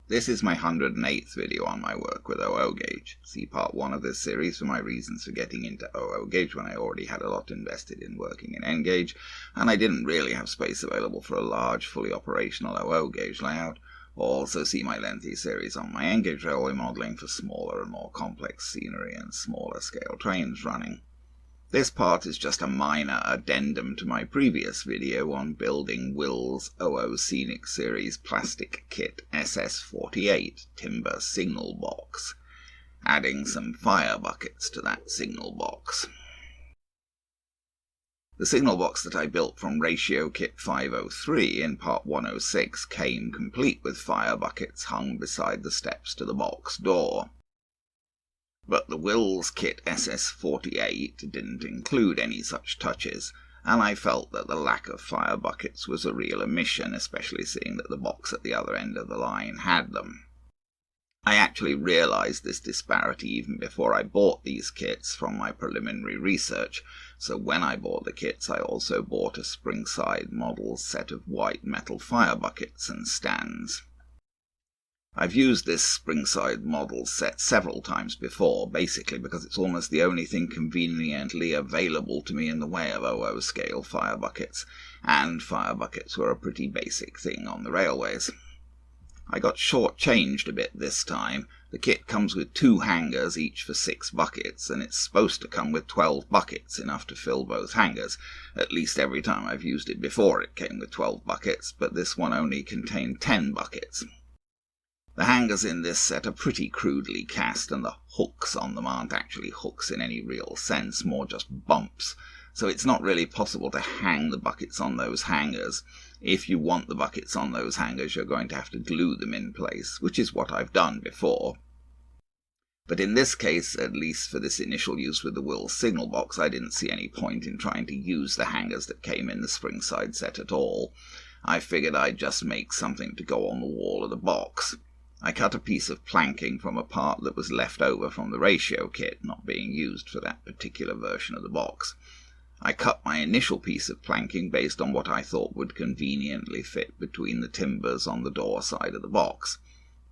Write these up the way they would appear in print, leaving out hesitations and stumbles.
This is my 108th video on my work with OO Gauge. See part 1 of this series for my reasons for getting into OO Gauge when I already had a lot invested in working in N-Gauge, and I didn't really have space available for a large, fully operational OO Gauge layout. Also see my lengthy series on my N-Gauge railway modelling for smaller and more complex scenery and smaller scale trains running. This part is just a minor addendum to my previous video on building Will's OO Scenic Series Plastic Kit SS48 Timber Signal Box, adding some fire buckets to that signal box. The signal box that I built from Ratio Kit 503 in part 106 came complete with fire buckets hung beside the steps to the box door. But the Will's Kit SS48 didn't include any such touches, and I felt that the lack of fire buckets was a real omission, especially seeing that the box at the other end of the line had them. I actually realised this disparity even before I bought these kits from my preliminary research, so when I bought the kits I also bought a Springside model set of white metal fire buckets and stands. I've used this Springside model set several times before, basically because it's almost the only thing conveniently available to me in the way of OO scale fire buckets, and fire buckets were a pretty basic thing on the railways. I got short-changed a bit this time. The kit comes with 2 hangers, each for 6 buckets, and it's supposed to come with 12 buckets, enough to fill both hangers. At least every time I've used it before it came with 12 buckets, but this one only contained 10 buckets. The hangers in this set are pretty crudely cast, and the hooks on them aren't actually hooks in any real sense, more just bumps, so it's not really possible to hang the buckets on those hangers. If you want the buckets on those hangers, you're going to have to glue them in place, which is what I've done before. But in this case, at least for this initial use with the Will signal box, I didn't see any point in trying to use the hangers that came in the Springside set at all. I figured I'd just make something to go on the wall of the box. I cut a piece of planking from a part that was left over from the Ratio kit, not being used for that particular version of the box. I cut my initial piece of planking based on what I thought would conveniently fit between the timbers on the door side of the box,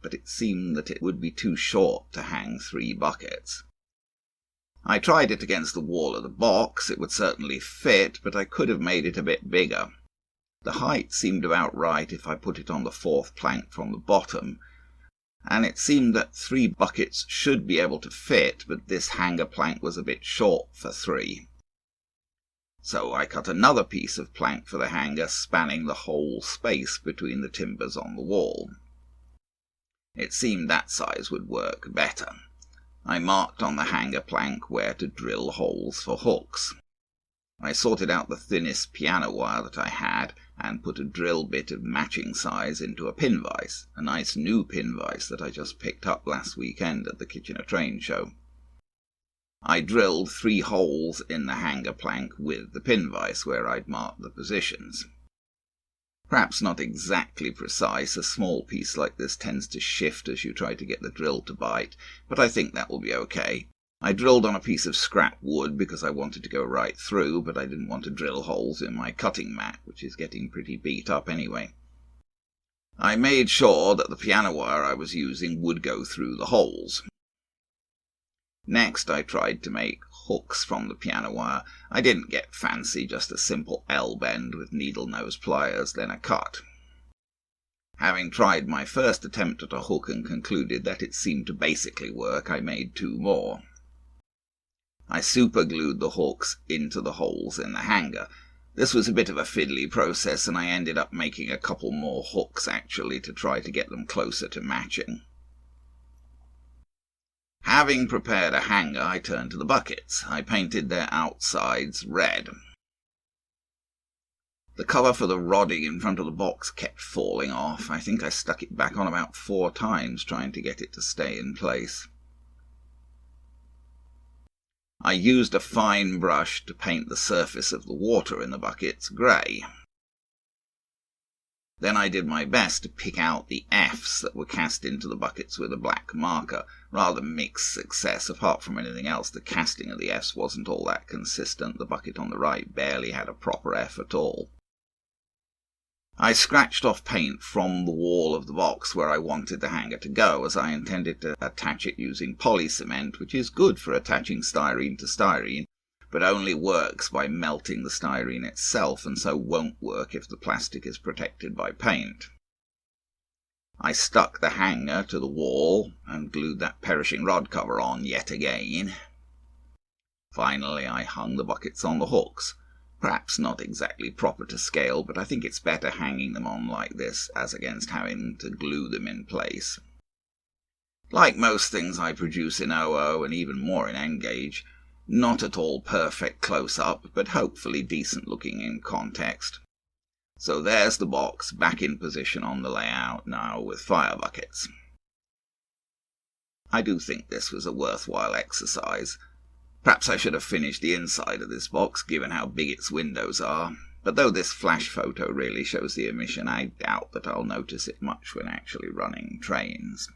but it seemed that it would be too short to hang 3 buckets. I tried it against the wall of the box. It would certainly fit, but I could have made it a bit bigger. The height seemed about right if I put it on the 4th plank from the bottom, and it seemed that 3 buckets should be able to fit, but this hanger plank was a bit short for 3. So I cut another piece of plank for the hanger, spanning the whole space between the timbers on the wall. It seemed that size would work better. I marked on the hanger plank where to drill holes for hooks. I sorted out the thinnest piano wire that I had, and put a drill bit of matching size into a pin vise, a nice new pin vise that I just picked up last weekend at the Kitchener train show. I drilled 3 holes in the hanger plank with the pin vise where I'd marked the positions. Perhaps not exactly precise, a small piece like this tends to shift as you try to get the drill to bite, but I think that will be okay. I drilled on a piece of scrap wood because I wanted to go right through, but I didn't want to drill holes in my cutting mat, which is getting pretty beat up anyway. I made sure that the piano wire I was using would go through the holes. Next I tried to make hooks from the piano wire. I didn't get fancy, just a simple L-bend with needle nose pliers, then a cut. Having tried my first attempt at a hook and concluded that it seemed to basically work, I made 2 more. I superglued the hooks into the holes in the hanger. This was a bit of a fiddly process, and I ended up making a couple more hooks actually to try to get them closer to matching. Having prepared a hanger, I turned to the buckets. I painted their outsides red. The cover for the rodding in front of the box kept falling off. I think I stuck it back on about 4 times trying to get it to stay in place. I used a fine brush to paint the surface of the water in the buckets grey. Then I did my best to pick out the F's that were cast into the buckets with a black marker. Rather mixed success. Apart from anything else, the casting of the F's wasn't all that consistent. The bucket on the right barely had a proper F at all. I scratched off paint from the wall of the box where I wanted the hanger to go, as I intended to attach it using polycement, which is good for attaching styrene to styrene, but only works by melting the styrene itself, and so won't work if the plastic is protected by paint. I stuck the hanger to the wall and glued that perishing rod cover on yet again. Finally, I hung the buckets on the hooks. Perhaps not exactly proper to scale, but I think it's better hanging them on like this as against having to glue them in place. Like most things I produce in OO and even more in N-Gage, not at all perfect close-up, but hopefully decent looking in context. So there's the box back in position on the layout now with fire buckets. I do think this was a worthwhile exercise. Perhaps I should have finished the inside of this box, given how big its windows are, but though this flash photo really shows the emission, I doubt that I'll notice it much when actually running trains.